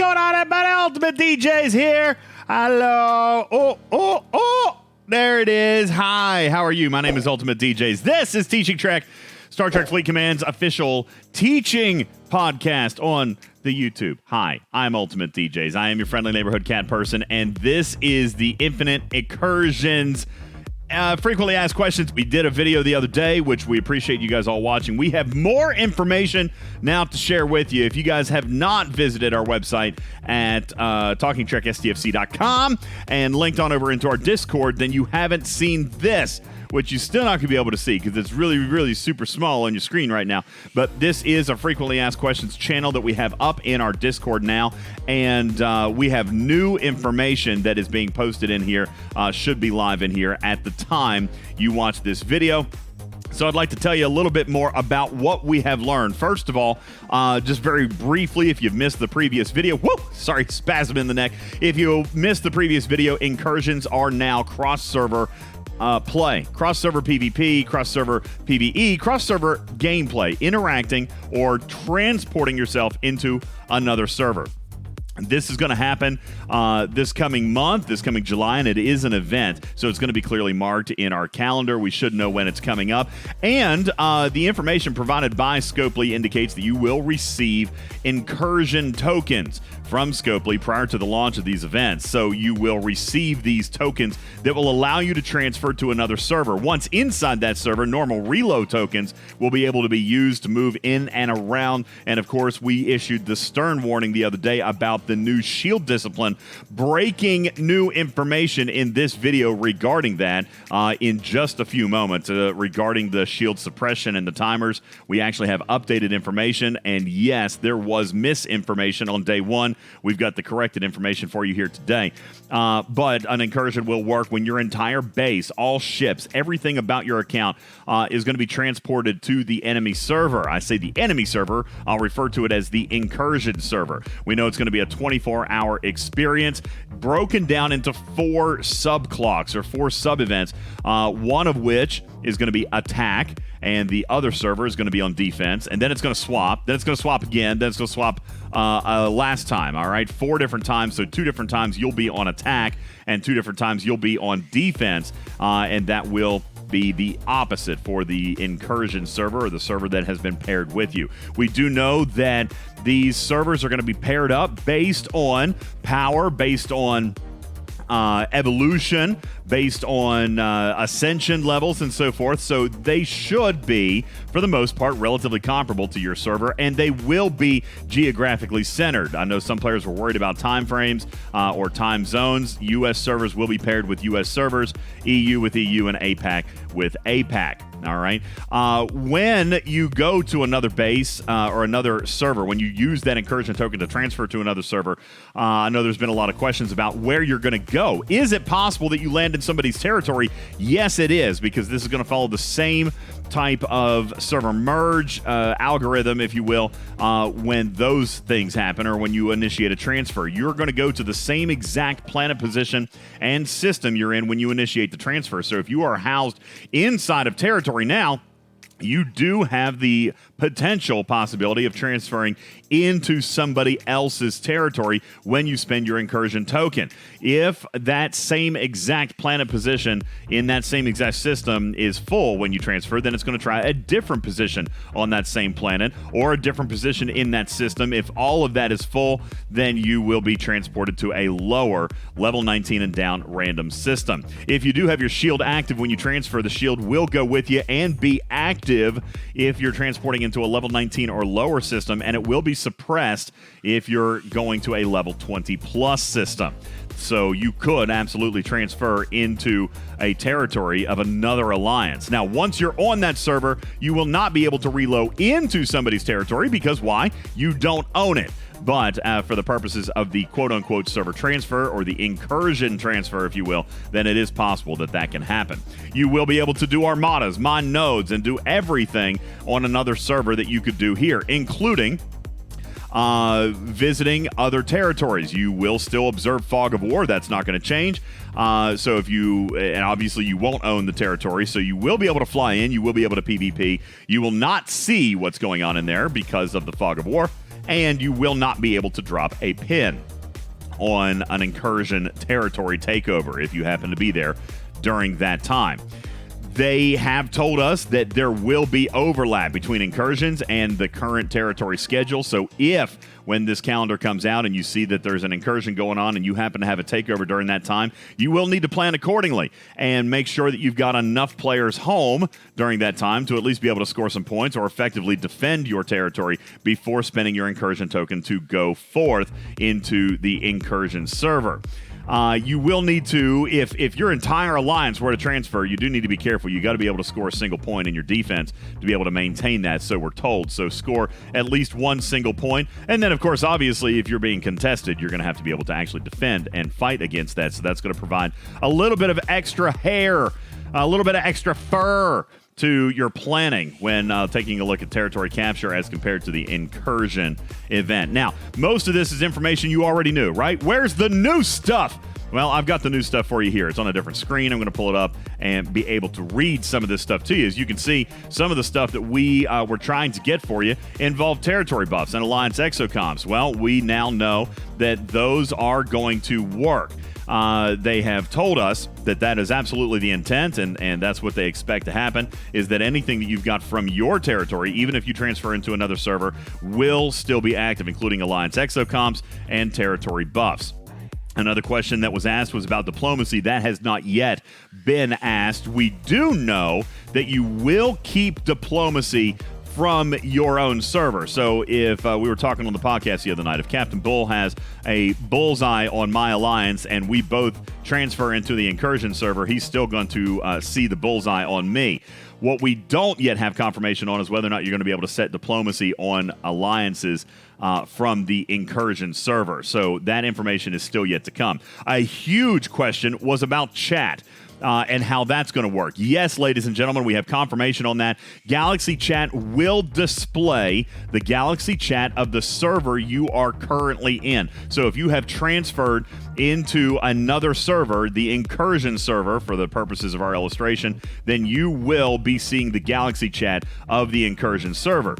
going on, everybody? UltimatDjz here. Hello. Oh. There it is. Hi, how are you? My name is UltimatDjz. This is Teaching Trek, Star Trek Fleet Command's official teaching podcast on the YouTube. Hi, I'm UltimatDjz. I am your friendly neighborhood cat person, and this is the Infinite Incursions frequently asked questions. We did a video the other day, which we appreciate you guys all watching. We have more information now to share with you. If you guys have not visited our website at talkingtrekstfc.com and linked on over into our Discord, then you haven't seen this, which you're still not going to be able to see because it's really, really super small on your screen right now. But this is a frequently asked questions channel that we have up in our Discord now, and we have new information that is being posted in here, should be live in here at the time you watch this video. So I'd like to tell you a little bit more about what we have learned. First of all, just very briefly, if you've missed the previous video, sorry, spasm in the neck. If you missed the previous video, Incursions are now cross-server play, cross-server PvP, cross-server PvE, cross-server gameplay, interacting or transporting yourself into another server. This is going to happen this coming month, this coming July, and it is an event, so it's going to be clearly marked in our calendar. We should know when it's coming up, and the information provided by Scopely indicates that you will receive incursion tokens from Scopely prior to the launch of these events. So you will receive these tokens that will allow you to transfer to another server. Once inside that server, normal reload tokens will be able to be used to move in and around, and of course, we issued the stern warning the other day about the new shield discipline. Breaking new information in this video regarding that in just a few moments regarding the shield suppression and the timers. We actually have updated information, and yes, there was misinformation on day one. We've got the corrected information for you here today. But an incursion will work when your entire base, all ships, everything about your account is going to be transported to the enemy server. I say the enemy server. I'll refer to it as the incursion server. We know it's going to be a 24-hour experience broken down into 4 sub-clocks or 4 sub-events, one of which is going to be attack, and the other server is going to be on defense, and then it's going to swap, then it's going to swap again, then it's going to swap last time, all right? 4 different times, so 2 different times you'll be on attack, and 2 different times you'll be on defense, and that will be the opposite for the incursion server, or the server that has been paired with you. We do know that these servers are going to be paired up based on power, based on evolution, based on ascension levels and so forth. So they should be, for the most part, relatively comparable to your server, and they will be geographically centered. I know some players were worried about time frames or time zones. U.S. servers will be paired with U.S. servers, EU with EU, and APAC with APAC. All right. When you go to another base or another server, when you use that incursion token to transfer to another server, I know there's been a lot of questions about where you're going to go. Is it possible that you land in somebody's territory? Yes, it is, because this is going to follow the same type of server merge algorithm, if you will, when those things happen or when you initiate a transfer. You're going to go to the same exact planet position and system you're in when you initiate the transfer. So if you are housed inside of territory now, you do have the potential possibility of transferring into somebody else's territory when you spend your incursion token. If that same exact planet position in that same exact system is full when you transfer, then it's going to try a different position on that same planet or a different position in that system. If all of that is full, then you will be transported to a lower level 19 and down random system. If you do have your shield active when you transfer, the shield will go with you and be active if you're transporting into a level 19 or lower system, and it will be suppressed if you're going to a level 20 plus system. So you could absolutely transfer into a territory of another alliance. Now, once you're on that server, you will not be able to reload into somebody's territory because why? You don't own it. But for the purposes of the quote-unquote server transfer, or the incursion transfer, if you will, then it is possible that that can happen. You will be able to do armadas, mine nodes, and do everything on another server that you could do here, including visiting other territories. You will still observe fog of war. That's not going to change. So if you, and obviously you won't own the territory, so you will be able to fly in, you will be able to PvP. You will not see what's going on in there because of the fog of war. and you will not be able to drop a pin on an incursion territory takeover if you happen to be there during that time. They have told us that there will be overlap between incursions and the current territory schedule. So if, when this calendar comes out and you see that there's an incursion going on and you happen to have a takeover during that time, you will need to plan accordingly and make sure that you've got enough players home during that time to at least be able to score some points or effectively defend your territory before spending your incursion token to go forth into the incursion server. You will need to, if your entire alliance were to transfer, you do need to be careful. You got to be able to score a single point in your defense to be able to maintain that, so we're told. So score at least one single point. And then, of course, obviously, if you're being contested, you're going to have to be able to actually defend and fight against that. So that's going to provide a little bit of extra hair, a little bit of extra fur to your planning when taking a look at territory capture as compared to the incursion event. Now, most of this is information you already knew, right? Where's the new stuff? Well, I've got the new stuff for you here. It's on a different screen. I'm going to pull it up and be able to read some of this stuff to you. As you can see, some of the stuff that we were trying to get for you involved territory buffs and alliance exocomps. Well, we now know that those are going to work. They have told us that that is absolutely the intent, and that's what they expect to happen, is that anything that you've got from your territory, even if you transfer into another server, will still be active, including alliance exocomps and territory buffs. Another question that was asked was about diplomacy. That has not yet been asked. We do know that you will keep diplomacy from your own server. So if we were talking on the podcast the other night, if Captain Bull has a bullseye on my alliance and we both transfer into the incursion server, he's still going to see the bullseye on me. What we don't yet have confirmation on is whether or not you're going to be able to set diplomacy on alliances from the incursion server. So that information is still yet to come. A huge question was about chat. And how that's going to work. Yes, ladies and gentlemen, we have confirmation on that. Galaxy Chat will display the Galaxy Chat of the server you are currently in. So if you have transferred into another server, the incursion server, for the purposes of our illustration, then you will be seeing the Galaxy Chat of the incursion server.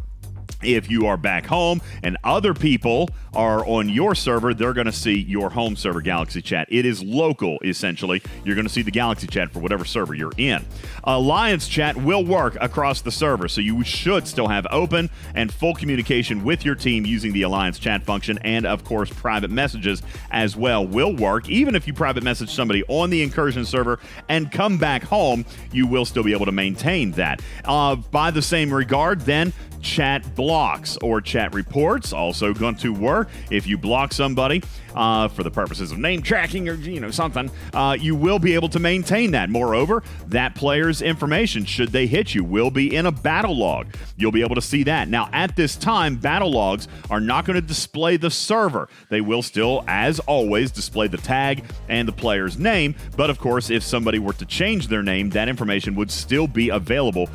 If you are back home and other people are on your server, they're going to see your home server Galaxy Chat. It is local, essentially. You're going to see the Galaxy Chat for whatever server you're in. Alliance Chat will work across the server, so you should still have open and full communication with your team using the Alliance Chat function, and, of course, private messages as well will work. Even if you private message somebody on the incursion server and come back home, you will still be able to maintain that. By the same regard, then, chat blocks or chat reports also going to work. If you block somebody for the purposes of name tracking or something, you will be able to maintain that. Moreover, that player's information, should they hit you, will be in a battle log. You'll be able to see that. Now, at this time, battle logs are not going to display the server. They will still, as always, display the tag and the player's name. But of course, if somebody were to change their name, that information would still be available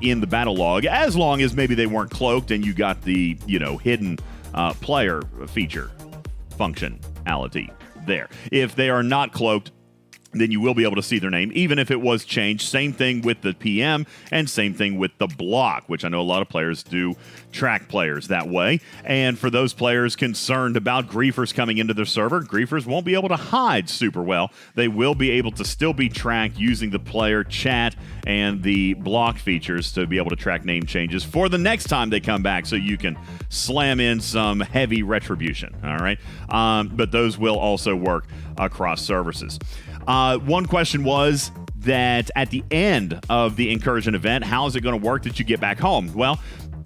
in the battle log, as long as maybe they weren't cloaked and you got the hidden player feature functionality there. If they are not cloaked, then you will be able to see their name, even if it was changed. Same thing with the PM and same thing with the block, which I know a lot of players do track players that way. And for those players concerned about griefers coming into their server, griefers won't be able to hide super well. They will be able to still be tracked using the player chat and the block features to be able to track name changes for the next time they come back, so you can slam in some heavy retribution, all right? But those will also work across services. One question was that at the end of the incursion event, how is it going to work that you get back home? Well,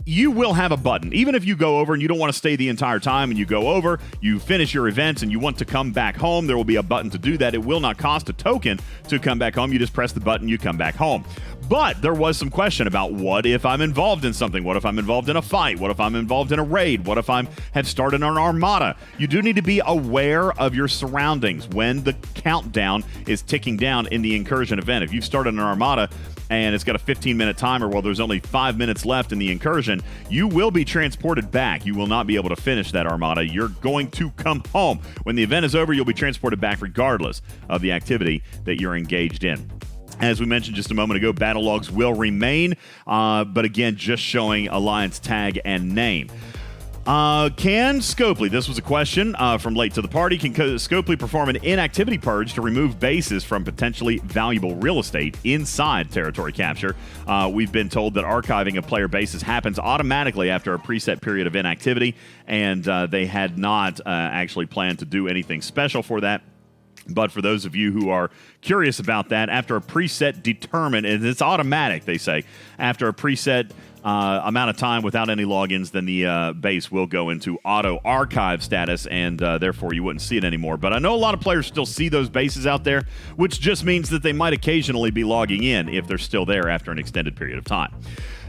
you will have a button. Even if you go over and you don't want to stay the entire time and you go over, you finish your events and you want to come back home, there will be a button to do that. It will not cost a token to come back home. You just press the button, you come back home. But there was some question about, what if I'm involved in something? What if I'm involved in a fight? What if I'm involved in a raid? What if I have started an armada? You do need to be aware of your surroundings when the countdown is ticking down in the incursion event. If you've started an armada and it's got a 15-minute timer, well, there's only 5 minutes left in the incursion, you will be transported back. You will not be able to finish that armada. You're going to come home. When the event is over, you'll be transported back regardless of the activity that you're engaged in. As we mentioned just a moment ago, battle logs will remain, but again, just showing alliance tag and name. Can Scopely, this was a question from Late to the Party, can Scopely perform an inactivity purge to remove bases from potentially valuable real estate inside territory capture? We've been told that archiving of player bases happens automatically after a preset period of inactivity, and they had not actually planned to do anything special for that. But for those of you who are curious about that, after a preset determined, and it's automatic, they say, after a preset amount of time without any logins, then the base will go into auto archive status, and therefore you wouldn't see it anymore. But I know a lot of players still see those bases out there, which just means that they might occasionally be logging in if they're still there after an extended period of time.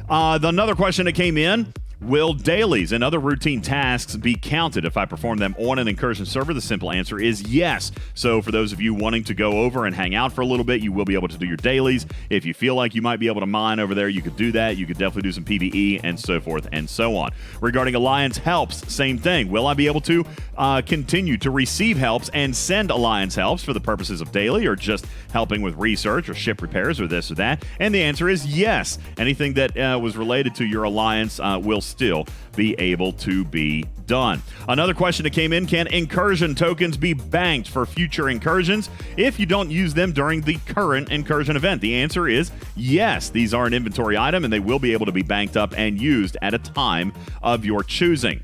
Another question that came in: will dailies and other routine tasks be counted if I perform them on an Incursion server? The simple answer is yes. So for those of you wanting to go over and hang out for a little bit, you will be able to do your dailies. If you feel like you might be able to mine over there, you could do that. You could definitely do some PvE and so forth and so on. Regarding Alliance helps, same thing. Will I be able to continue to receive helps and send Alliance helps for the purposes of daily, or just helping with research or ship repairs or this or that? And the answer is yes. Anything that was related to your Alliance will still be able to be done. Another question that came in: can Incursion tokens be banked for future Incursions if you don't use them during the current Incursion event? The answer is yes. These are an inventory item, and they will be able to be banked up and used at a time of your choosing.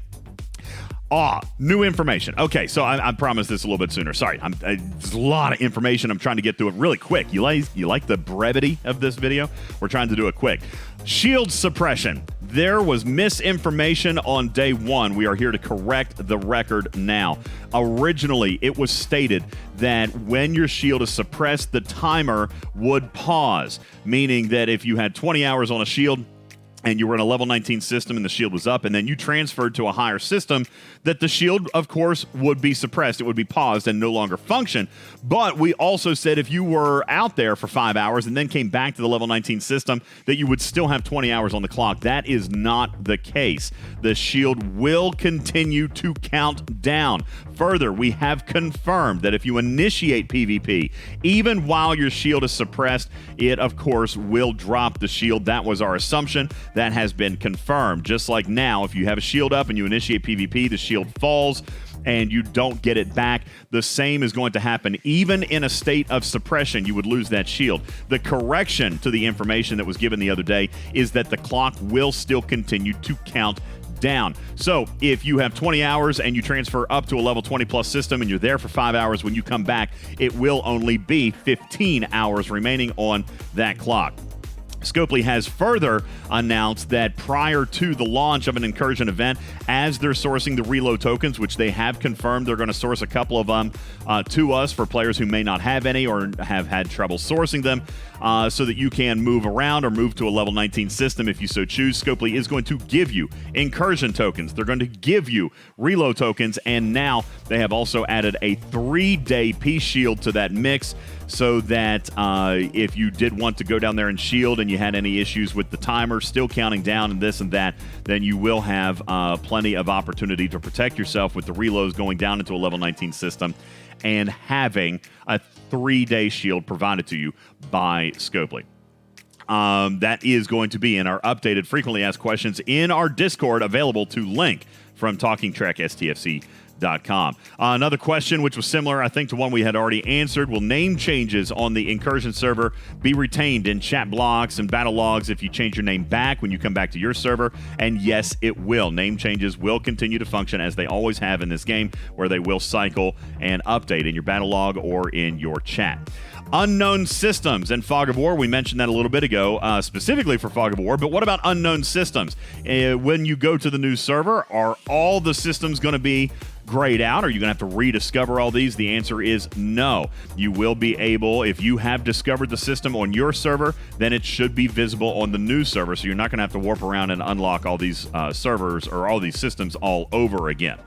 New information. Okay, so I promised this a little bit sooner. Sorry, there's a lot of information. I'm trying to get through it really quick. You like the brevity of this video? We're trying to do it quick. Shield suppression. There was misinformation on day one. We are here to correct the record now. Originally, it was stated that when your shield is suppressed, the timer would pause, meaning that if you had 20 hours on a shield and you were in a level 19 system and the shield was up, and then you transferred to a higher system, that the shield, of course, would be suppressed. It would be paused and no longer function. But we also said if you were out there for 5 hours and then came back to the level 19 system, that you would still have 20 hours on the clock. That is not the case. The shield will continue to count down. Further, we have confirmed that if you initiate PvP, even while your shield is suppressed, it, of course, will drop the shield. That was our assumption. That has been confirmed. Just like now, if you have a shield up and you initiate PvP, the shield falls and you don't get it back. The same is going to happen. Even in a state of suppression, you would lose that shield. The correction to the information that was given the other day is that the clock will still continue to count down. So if you have 20 hours and you transfer up to a level 20 plus system and you're there for 5 hours, when you come back, it will only be 15 hours remaining on that clock. Scopely has further announced that prior to the launch of an Incursion event, as they're sourcing the reload tokens, which they have confirmed they're going to source a couple of them to us for players who may not have any or have had trouble sourcing them, so that you can move around or move to a level 19 system if you so choose. Scopely is going to give you Incursion tokens. They're going to give you reload tokens, and now they have also added a 3-day peace shield to that mix, so that if you did want to go down there and shield and you had any issues with the timer still counting down and this and that, then you will have plenty of opportunity to protect yourself with the reloads going down into a level 19 system and having a 3-day shield provided to you by Scopely. That is going to be in our updated frequently asked questions in our Discord, available to link from TalkingTrekSTFC.com. Another question, which was similar, I think, to one we had already answered: will name changes on the Incursion server be retained in chat blocks and battle logs if you change your name back when you come back to your server? And yes, it will. Name changes will continue to function as they always have in this game, where they will cycle and update in your battle log or in your chat. Unknown systems and Fog of War, we mentioned that a little bit ago, specifically for Fog of War, but what about unknown systems? When you go to the new server, are all the systems going to be grayed out? Are you going to have to rediscover all these? The answer is no. You will be able, if you have discovered the system on your server, then it should be visible on the new server, so you're not going to have to warp around and unlock all these servers or all these systems all over again.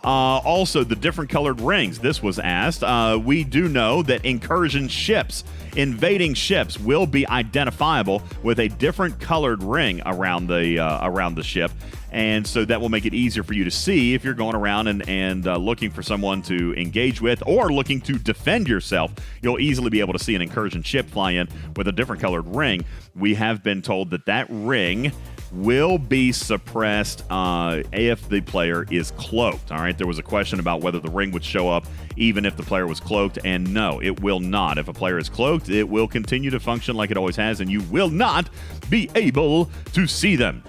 Also, the different colored rings. This was asked. We do know that Incursion ships, invading ships, will be identifiable with a different colored ring around the ship, and so that will make it easier for you to see if you're going around and looking for someone to engage with or looking to defend yourself. You'll easily be able to see an Incursion ship fly in with a different colored ring. We have been told that that ring will be suppressed if the player is cloaked. All right, there was a question about whether the ring would show up even if the player was cloaked, and no, it will not. If a player is cloaked, it will continue to function like it always has, and you will not be able to see them.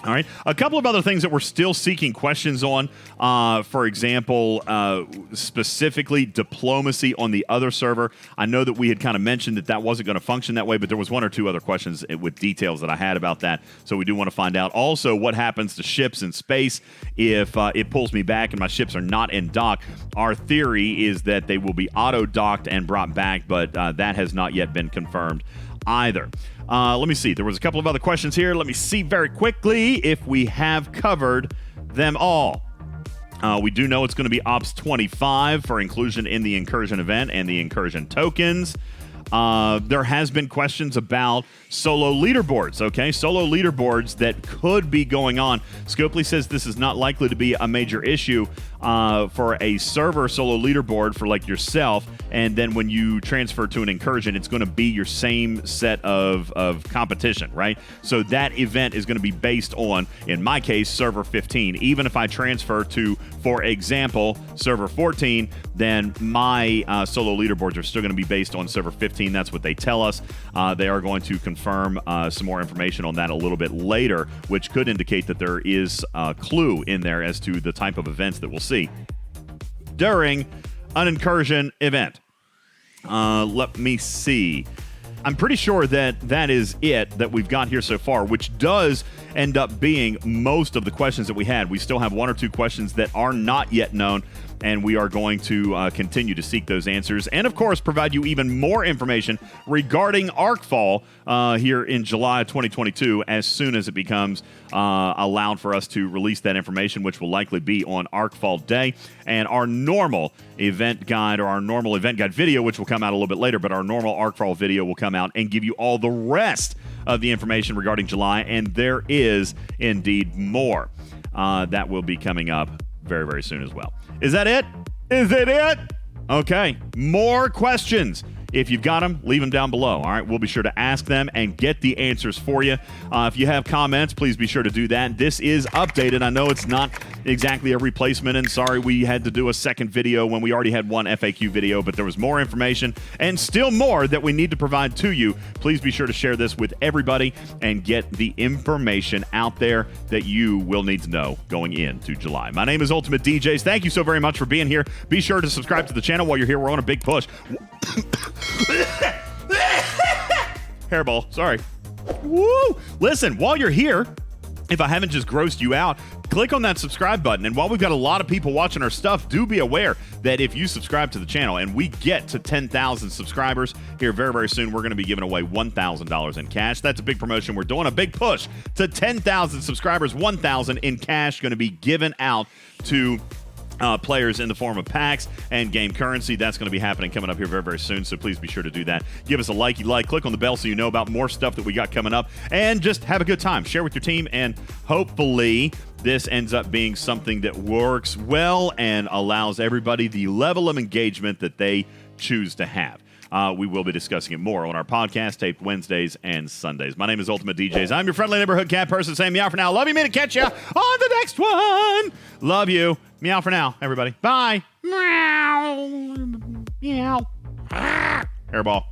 All right. A couple of other things that we're still seeking questions on. For example, specifically diplomacy on the other server. I know that we had kind of mentioned that wasn't going to function that way, but there was one or two other questions with details that I had about that. So we do want to find out. Also, what happens to ships in space if it pulls me back and my ships are not in dock? Our theory is that they will be auto-docked and brought back, but that has not yet been confirmed either. Let me see. There was a couple of other questions here. Let me see very quickly if we have covered them all. We do know it's going to be Ops 25 for inclusion in the Incursion event and the Incursion tokens. There has been questions about solo leaderboards, okay? Solo leaderboards that could be going on. Scopely says this is not likely to be a major issue for a server solo leaderboard for like yourself, and then when you transfer to an Incursion, it's going to be your same set of competition, right? So that event is going to be based on, in my case, server 15. Even if I transfer to, for example, server 14, then my solo leaderboards are still going to be based on server 15. That's what they tell us. They are going to confirm some more information on that a little bit later, which could indicate that there is a clue in there as to the type of events that we'll see during an Incursion event. Let me see. I'm pretty sure that is it that we've got here so far, which does end up being most of the questions that we had. We still have one or two questions that are not yet known, and we are going to continue to seek those answers and, of course, provide you even more information regarding Arcfall here in July 2022 as soon as it becomes allowed for us to release that information, which will likely be on Arcfall Day. And our normal event guide, or our normal event guide video, which will come out a little bit later, but our normal Arcfall video will come out and give you all the rest of the information regarding July, and there is indeed more that will be coming up very, very soon as well. Is that it? Is it it? Okay, more questions. If you've got them, leave them down below. All right, we'll be sure to ask them and get the answers for you. If you have comments, please be sure to do that. This is updated. I know it's not exactly a replacement, and sorry we had to do a second video when we already had one FAQ video, but there was more information and still more that we need to provide to you. Please be sure to share this with everybody and get the information out there that you will need to know going into July. My name is UltimatDjz. Thank you so very much for being here. Be sure to subscribe to the channel while you're here. We're on a big push. Hairball, sorry. Woo! Listen, while you're here, if I haven't just grossed you out, click on that subscribe button. And while we've got a lot of people watching our stuff, do be aware that if you subscribe to the channel and we get to 10,000 subscribers here very, very soon, we're going to be giving away $1,000 in cash. That's a big promotion. We're doing a big push to 10,000 subscribers. 1,000 in cash going to be given out to players in the form of packs and game currency. That's going to be happening coming up here very, very soon, so please be sure to do that. Give us a like, click on the bell so you know about more stuff that we got coming up, and just have a good time. Share with your team, and hopefully this ends up being something that works well and allows everybody the level of engagement that they choose to have. We will be discussing it more on our podcast, taped Wednesdays and Sundays. My name is UltimatDjz. I'm your friendly neighborhood cat person saying meow for now. Love you, me to catch you on the next one. Love you. Meow for now, everybody. Bye. Meow. Meow. Hairball.